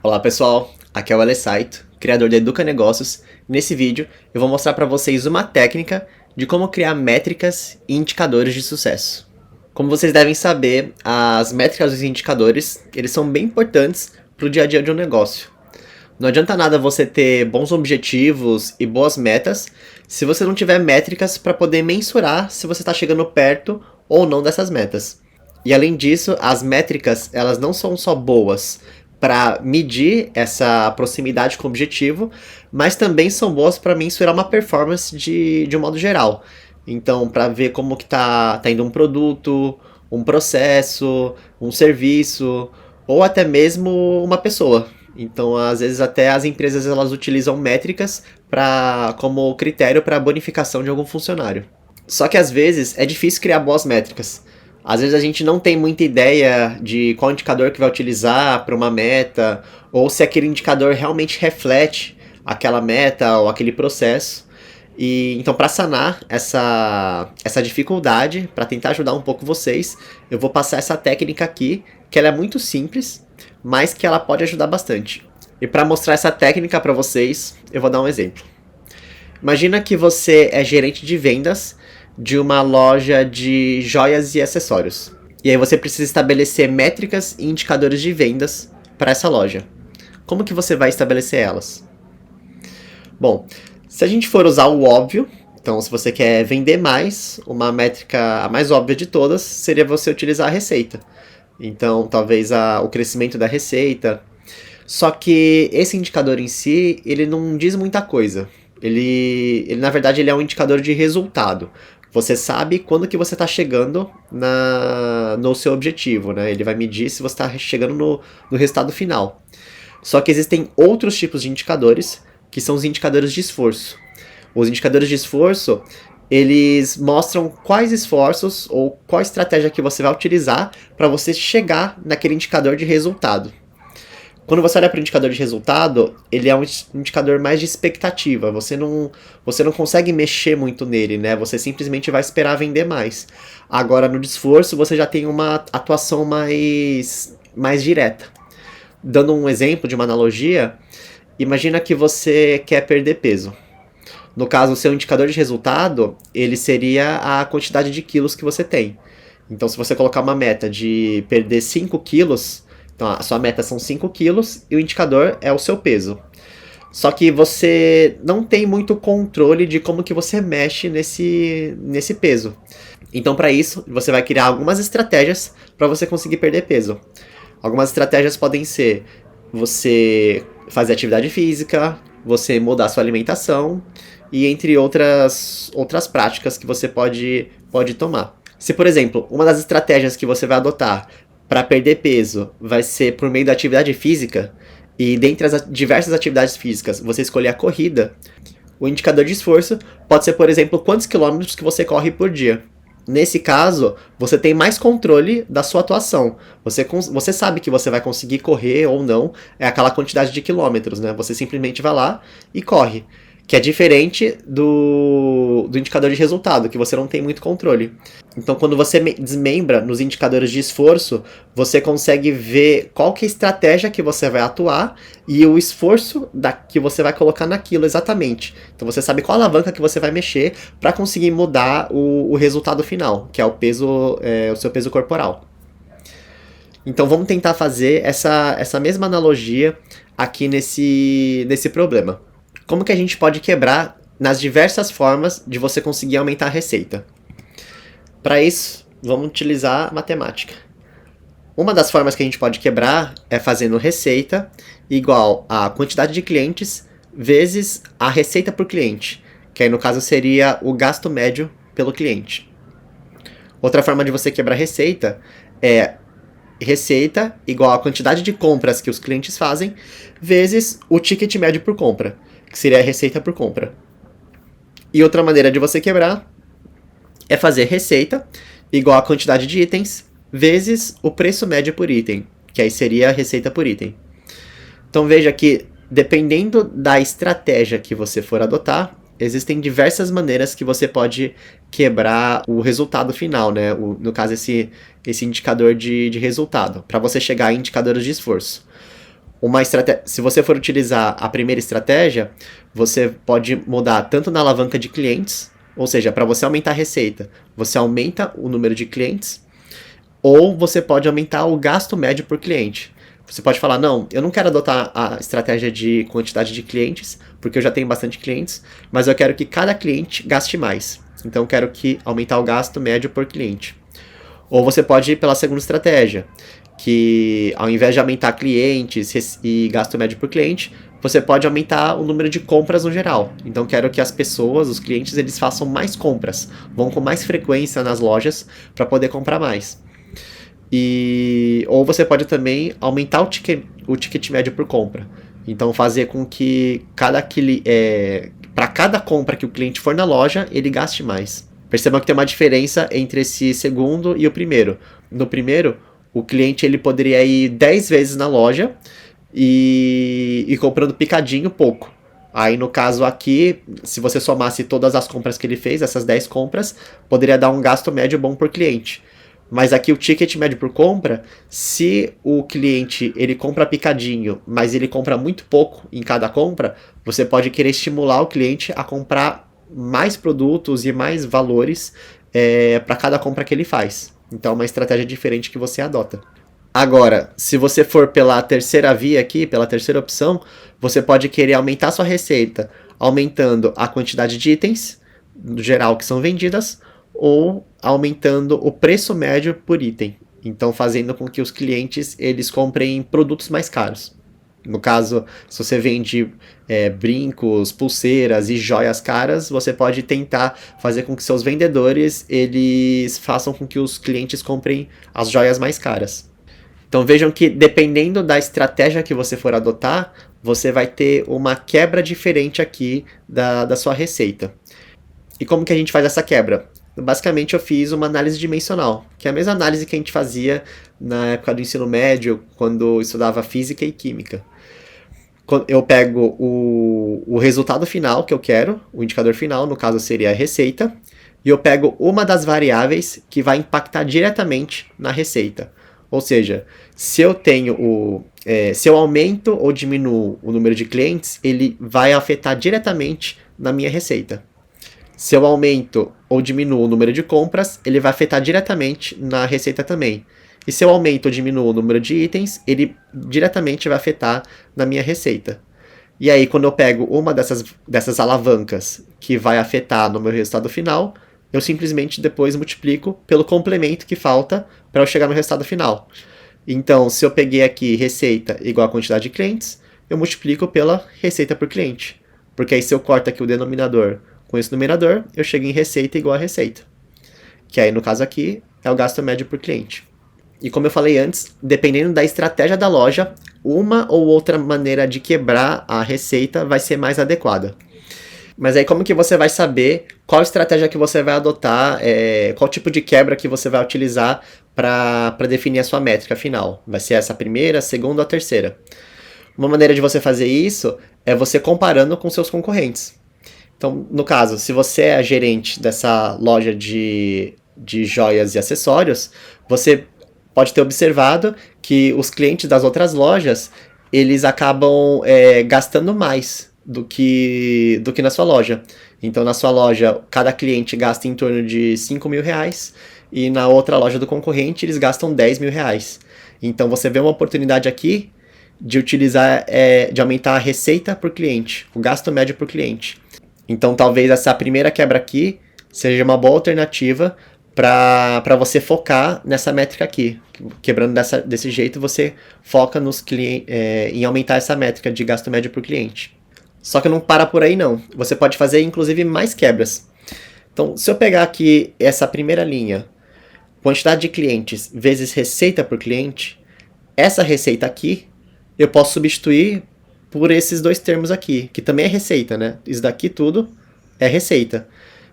Olá pessoal, aqui é o Alessaito, criador da Educa Negócios. Nesse vídeo eu vou mostrar para vocês uma técnica de como criar métricas e indicadores de sucesso. Como vocês devem saber, as métricas e os indicadores, eles são bem importantes para o dia a dia de um negócio. Não adianta nada você ter bons objetivos e boas metas se você não tiver métricas para poder mensurar se você está chegando perto ou não dessas metas. E além disso, as métricas elas não são só boas para medir essa proximidade com o objetivo, mas também são boas para mensurar uma performance de um modo geral. Então, para ver como que tá indo um produto, um processo, um serviço, ou até mesmo uma pessoa. Então, às vezes até as empresas elas utilizam métricas como critério para bonificação de algum funcionário. Só que às vezes é difícil criar boas métricas. Às vezes a gente não tem muita ideia de qual indicador que vai utilizar para uma meta, ou se aquele indicador realmente reflete aquela meta ou aquele processo. E então, para sanar essa dificuldade, para tentar ajudar um pouco vocês, eu vou passar essa técnica aqui, que ela é muito simples, mas que ela pode ajudar bastante. E para mostrar essa técnica para vocês, eu vou dar um exemplo. Imagina que você é gerente de vendas de uma loja de joias e acessórios. E aí você precisa estabelecer métricas e indicadores de vendas para essa loja. Como que você vai estabelecer elas? Bom, se a gente for usar o óbvio, então se você quer vender mais, uma métrica a mais óbvia de todas seria você utilizar a receita. Então talvez o crescimento da receita. Só que esse indicador em si, ele não diz muita coisa. Ele na verdade, ele é um indicador de resultado. Você sabe quando que você está chegando no seu objetivo, né? Ele vai medir se você está chegando no resultado final. Só que existem outros tipos de indicadores, que são os indicadores de esforço. Os indicadores de esforço, eles mostram quais esforços ou qual estratégia que você vai utilizar para você chegar naquele indicador de resultado. Quando você olha para o indicador de resultado, ele é um indicador mais de expectativa. Você não consegue mexer muito nele, né? Você simplesmente vai esperar vender mais. Agora, no de esforço, você já tem uma atuação mais direta. Dando um exemplo de uma analogia, imagina que você quer perder peso. No caso, o seu indicador de resultado, ele seria a quantidade de quilos que você tem. Então, se você colocar uma meta de perder 5 quilos... Então, a sua meta são 5 quilos e o indicador é o seu peso. Só que você não tem muito controle de como que você mexe nesse peso. Então, para isso, você vai criar algumas estratégias para você conseguir perder peso. Algumas estratégias podem ser você fazer atividade física, você mudar sua alimentação e entre outras práticas que você pode tomar. Se, por exemplo, uma das estratégias que você vai adotar para perder peso vai ser por meio da atividade física, e dentre as diversas atividades físicas você escolher a corrida, o indicador de esforço pode ser, por exemplo, quantos quilômetros que você corre por dia. Nesse caso, você tem mais controle da sua atuação. Você sabe que você vai conseguir correr ou não aquela quantidade de quilômetros, né? Você simplesmente vai lá e corre. Que é diferente do indicador de resultado, que você não tem muito controle. Então, quando você desmembra nos indicadores de esforço, você consegue ver qual que é a estratégia que você vai atuar e o esforço que você vai colocar naquilo exatamente. Então, você sabe qual alavanca que você vai mexer para conseguir mudar o resultado final, que é o seu peso corporal. Então, vamos tentar fazer essa mesma analogia aqui nesse problema. Como que a gente pode quebrar nas diversas formas de você conseguir aumentar a receita? Para isso, vamos utilizar a matemática. Uma das formas que a gente pode quebrar é fazendo receita igual a quantidade de clientes vezes a receita por cliente, que aí no caso seria o gasto médio pelo cliente. Outra forma de você quebrar receita é receita igual a quantidade de compras que os clientes fazem vezes o ticket médio por compra, que seria a receita por compra. E outra maneira de você quebrar é fazer receita igual a quantidade de itens vezes o preço médio por item, que aí seria a receita por item. Então veja que, dependendo da estratégia que você for adotar, existem diversas maneiras que você pode quebrar o resultado final, né? No caso, esse indicador de resultado, para você chegar em indicadores de esforço. Se você for utilizar a primeira estratégia, você pode mudar tanto na alavanca de clientes, ou seja, para você aumentar a receita, você aumenta o número de clientes, ou você pode aumentar o gasto médio por cliente. Você pode falar, não, eu não quero adotar a estratégia de quantidade de clientes, porque eu já tenho bastante clientes, mas eu quero que cada cliente gaste mais. Então eu quero aumentar o gasto médio por cliente. Ou você pode ir pela segunda estratégia, que ao invés de aumentar clientes e gasto médio por cliente, você pode aumentar o número de compras no geral. Então quero que as pessoas, os clientes, eles façam mais compras, vão com mais frequência nas lojas para poder comprar mais. Ou você pode também aumentar o ticket médio por compra. Então fazer com que para cada compra que o cliente for na loja, ele gaste mais. Percebam que tem uma diferença entre esse segundo e o primeiro. No primeiro, o cliente ele poderia ir 10 vezes na loja e comprando picadinho pouco. Aí no caso aqui, se você somasse todas as compras que ele fez, essas 10 compras, poderia dar um gasto médio bom por cliente. Mas aqui o ticket médio por compra, se o cliente ele compra picadinho, mas ele compra muito pouco em cada compra, você pode querer estimular o cliente a comprar mais produtos e mais valores para cada compra que ele faz. Então é uma estratégia diferente que você adota. Agora, se você for pela terceira via aqui, pela terceira opção, você pode querer aumentar sua receita, aumentando a quantidade de itens, no geral, que são vendidas, ou aumentando o preço médio por item. Então, fazendo com que os clientes eles comprem produtos mais caros. No caso, se você vende brincos, pulseiras e joias caras, você pode tentar fazer com que seus vendedores eles façam com que os clientes comprem as joias mais caras. Então vejam que dependendo da estratégia que você for adotar, você vai ter uma quebra diferente aqui da sua receita. E como que a gente faz essa quebra? Basicamente eu fiz uma análise dimensional, que é a mesma análise que a gente fazia na época do ensino médio, quando eu estudava física e química. Eu pego o resultado final que eu quero, o indicador final, no caso seria a receita, e eu pego uma das variáveis que vai impactar diretamente na receita. Ou seja, se eu aumento ou diminuo o número de clientes, ele vai afetar diretamente na minha receita. Se eu aumento ou diminuo o número de compras, ele vai afetar diretamente na receita também. E se eu aumento ou diminuo o número de itens, ele diretamente vai afetar na minha receita. E aí, quando eu pego uma dessas alavancas que vai afetar no meu resultado final, eu simplesmente depois multiplico pelo complemento que falta para eu chegar no resultado final. Então, se eu peguei aqui receita igual a quantidade de clientes, eu multiplico pela receita por cliente. Porque aí se eu corto aqui o denominador com esse numerador, eu chego em receita igual a receita. Que aí, no caso aqui, é o gasto médio por cliente. E como eu falei antes, dependendo da estratégia da loja, uma ou outra maneira de quebrar a receita vai ser mais adequada. Mas aí como que você vai saber qual estratégia que você vai adotar, qual tipo de quebra que você vai utilizar para definir a sua métrica final? Vai ser essa primeira, segunda ou terceira? Uma maneira de você fazer isso é você comparando com seus concorrentes. Então, no caso, se você é a gerente dessa loja de joias e acessórios, você pode ter observado que os clientes das outras lojas, eles acabam gastando mais do que na sua loja. Então, na sua loja, cada cliente gasta em torno de 5 mil reais e na outra loja do concorrente, eles gastam 10 mil reais. Então, você vê uma oportunidade aqui de utilizar, de aumentar a receita por cliente, o gasto médio por cliente. Então, talvez essa primeira quebra aqui seja uma boa alternativa para você focar nessa métrica aqui. Quebrando desse jeito, você foca em aumentar essa métrica de gasto médio por cliente. Só que não para por aí não. Você pode fazer, inclusive, mais quebras. Então, se eu pegar aqui essa primeira linha, quantidade de clientes vezes receita por cliente, essa receita aqui, eu posso substituir por esses dois termos aqui, que também é receita, né? Isso daqui tudo é receita.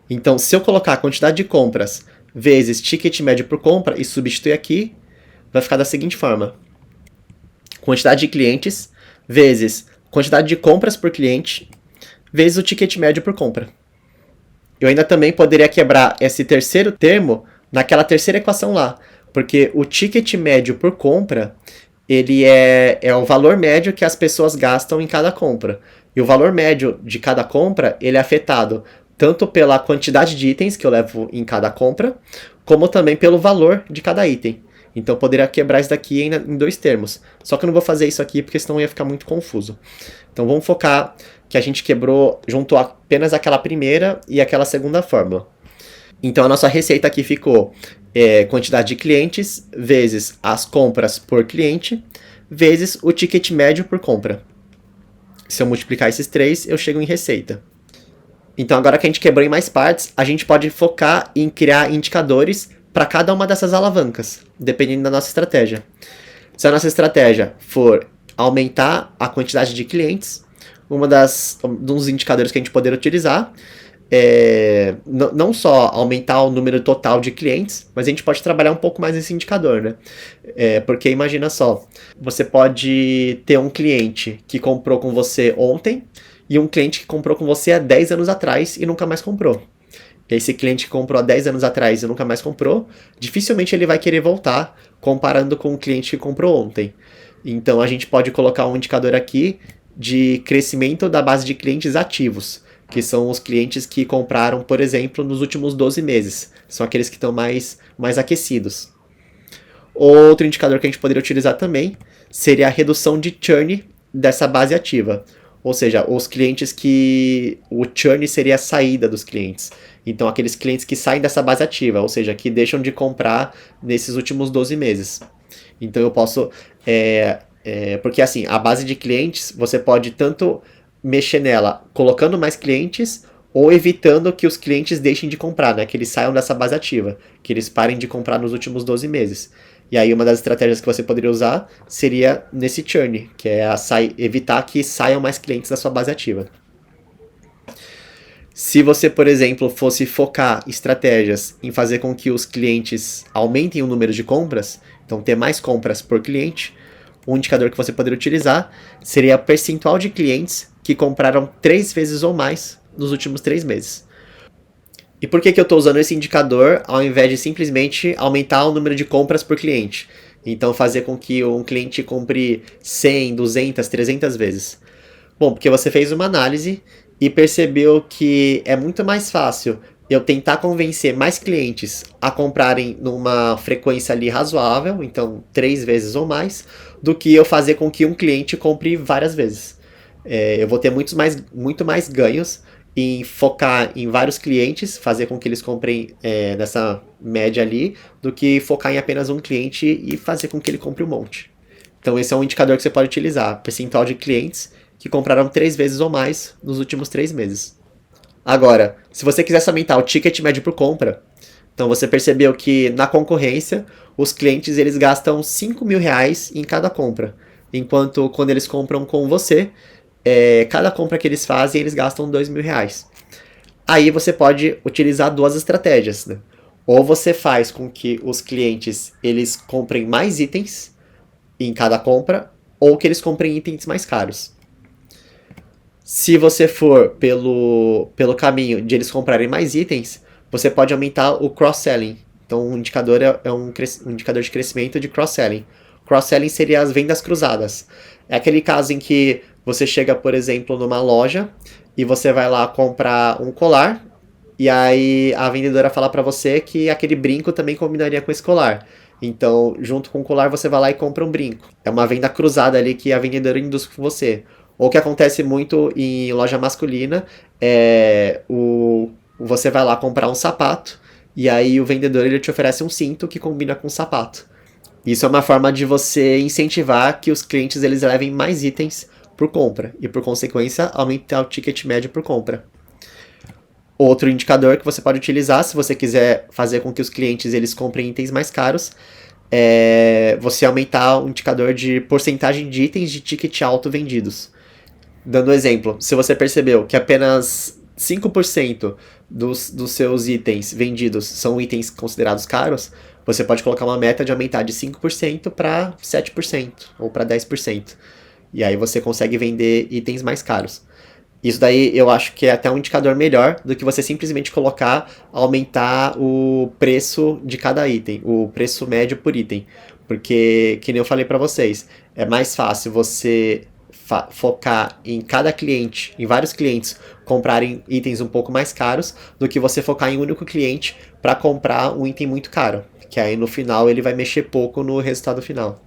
Então, se eu colocar a quantidade de compras vezes ticket médio por compra e substituir aqui, vai ficar da seguinte forma. Quantidade de clientes vezes quantidade de compras por cliente vezes o ticket médio por compra. Eu ainda também poderia quebrar esse terceiro termo naquela terceira equação lá, porque o ticket médio por compra, ele é o valor médio que as pessoas gastam em cada compra. E o valor médio de cada compra, ele é afetado tanto pela quantidade de itens que eu levo em cada compra, como também pelo valor de cada item. Então eu poderia quebrar isso daqui em dois termos. Só que eu não vou fazer isso aqui porque senão ia ficar muito confuso. Então vamos focar que a gente quebrou, juntou apenas aquela primeira e aquela segunda fórmula. Então a nossa receita aqui ficou quantidade de clientes vezes as compras por cliente vezes o ticket médio por compra. Se eu multiplicar esses três, eu chego em receita. Então agora que a gente quebrou em mais partes, a gente pode focar em criar indicadores para cada uma dessas alavancas, dependendo da nossa estratégia. Se a nossa estratégia for aumentar a quantidade de clientes, dos indicadores que a gente poder utilizar não só aumentar o número total de clientes, mas a gente pode trabalhar um pouco mais esse indicador, né? Porque imagina só, você pode ter um cliente que comprou com você ontem e um cliente que comprou com você há 10 anos atrás e nunca mais comprou. Esse cliente que comprou há 10 anos atrás e nunca mais comprou, dificilmente ele vai querer voltar comparando com o cliente que comprou ontem. Então a gente pode colocar um indicador aqui de crescimento da base de clientes ativos, que são os clientes que compraram, por exemplo, nos últimos 12 meses. São aqueles que estão mais aquecidos. Outro indicador que a gente poderia utilizar também seria a redução de churn dessa base ativa. Ou seja, os clientes que... O churn seria a saída dos clientes. Então, aqueles clientes que saem dessa base ativa, ou seja, que deixam de comprar nesses últimos 12 meses. Então, eu posso... porque, assim, a base de clientes, você pode tanto mexer nela colocando mais clientes ou evitando que os clientes deixem de comprar, né? Que eles saiam dessa base ativa, que eles parem de comprar nos últimos 12 meses. E aí uma das estratégias que você poderia usar seria nesse churn, que é evitar que saiam mais clientes da sua base ativa. Se você, por exemplo, fosse focar estratégias em fazer com que os clientes aumentem o número de compras, então ter mais compras por cliente, um indicador que você poderia utilizar seria o percentual de clientes que compraram 3 vezes ou mais nos últimos 3 meses. E por que eu estou usando esse indicador ao invés de simplesmente aumentar o número de compras por cliente? Então fazer com que um cliente compre 100, 200, 300 vezes. Bom, porque você fez uma análise e percebeu que é muito mais fácil eu tentar convencer mais clientes a comprarem numa frequência ali razoável, então 3 vezes ou mais, do que eu fazer com que um cliente compre várias vezes. Eu vou ter muito mais ganhos em focar em vários clientes, fazer com que eles comprem nessa média ali, do que focar em apenas um cliente e fazer com que ele compre um monte. Então esse é um indicador que você pode utilizar, percentual de clientes que compraram 3 vezes ou mais nos últimos 3 meses. Agora, se você quisesse aumentar o ticket médio por compra, então você percebeu que na concorrência, os clientes eles gastam 5 mil reais em cada compra, enquanto quando eles compram com você, cada compra que eles fazem, eles gastam 2 mil reais. Aí você pode utilizar duas estratégias, né? Ou você faz com que os clientes eles comprem mais itens em cada compra, ou que eles comprem itens mais caros. Se você for pelo caminho de eles comprarem mais itens, você pode aumentar o cross-selling. Então, o indicador é um indicador de crescimento de cross-selling. Cross-selling seria as vendas cruzadas. É aquele caso em que você chega, por exemplo, numa loja e você vai lá comprar um colar e aí a vendedora fala para você que aquele brinco também combinaria com esse colar. Então, junto com o colar, você vai lá e compra um brinco. É uma venda cruzada ali que a vendedora induz com você. Ou o que acontece muito em loja masculina você vai lá comprar um sapato e aí o vendedor ele te oferece um cinto que combina com o sapato. Isso é uma forma de você incentivar que os clientes eles levem mais itens por compra e, por consequência, aumentar o ticket médio por compra. Outro indicador que você pode utilizar, se você quiser fazer com que os clientes eles comprem itens mais caros, é você aumentar o indicador de porcentagem de itens de ticket alto vendidos. Dando um exemplo, se você percebeu que apenas 5% dos seus itens vendidos são itens considerados caros, você pode colocar uma meta de aumentar de 5% para 7% ou para 10%. E aí você consegue vender itens mais caros. Isso daí eu acho que é até um indicador melhor do que você simplesmente aumentar o preço de cada item, o preço médio por item. Porque, que nem eu falei para vocês, é mais fácil você focar em cada cliente, em vários clientes, comprarem itens um pouco mais caros, do que você focar em um único cliente para comprar um item muito caro, que aí no final ele vai mexer pouco no resultado final.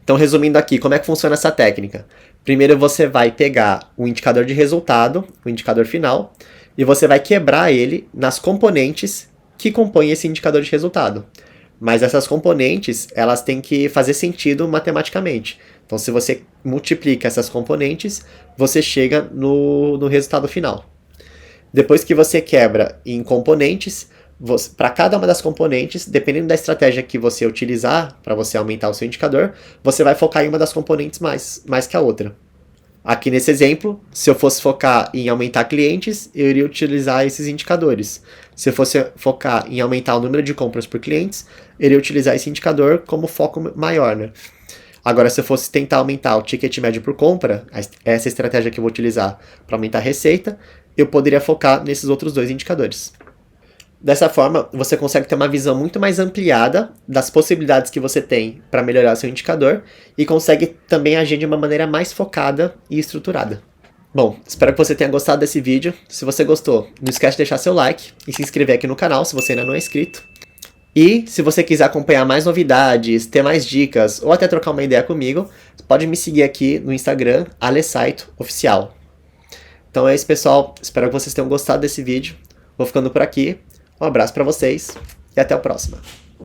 Então, resumindo aqui, como é que funciona essa técnica? Primeiro você vai pegar o indicador de resultado, o indicador final, e você vai quebrar ele nas componentes que compõem esse indicador de resultado. Mas essas componentes, elas têm que fazer sentido matematicamente. Então, se você multiplica essas componentes, você chega no resultado final. Depois que você quebra em componentes, para cada uma das componentes, dependendo da estratégia que você utilizar para você aumentar o seu indicador, você vai focar em uma das componentes mais que a outra. Aqui nesse exemplo, se eu fosse focar em aumentar clientes, eu iria utilizar esses indicadores. Se eu fosse focar em aumentar o número de compras por clientes, eu iria utilizar esse indicador como foco maior, né? Agora, se eu fosse tentar aumentar o ticket médio por compra, essa estratégia que eu vou utilizar para aumentar a receita, eu poderia focar nesses outros dois indicadores. Dessa forma, você consegue ter uma visão muito mais ampliada das possibilidades que você tem para melhorar seu indicador e consegue também agir de uma maneira mais focada e estruturada. Bom, espero que você tenha gostado desse vídeo. Se você gostou, não esquece de deixar seu like e se inscrever aqui no canal se você ainda não é inscrito. E se você quiser acompanhar mais novidades, ter mais dicas ou até trocar uma ideia comigo, pode me seguir aqui no Instagram, AleSaitoOficial. Então é isso, pessoal. Espero que vocês tenham gostado desse vídeo. Vou ficando por aqui. Um abraço para vocês e até a próxima.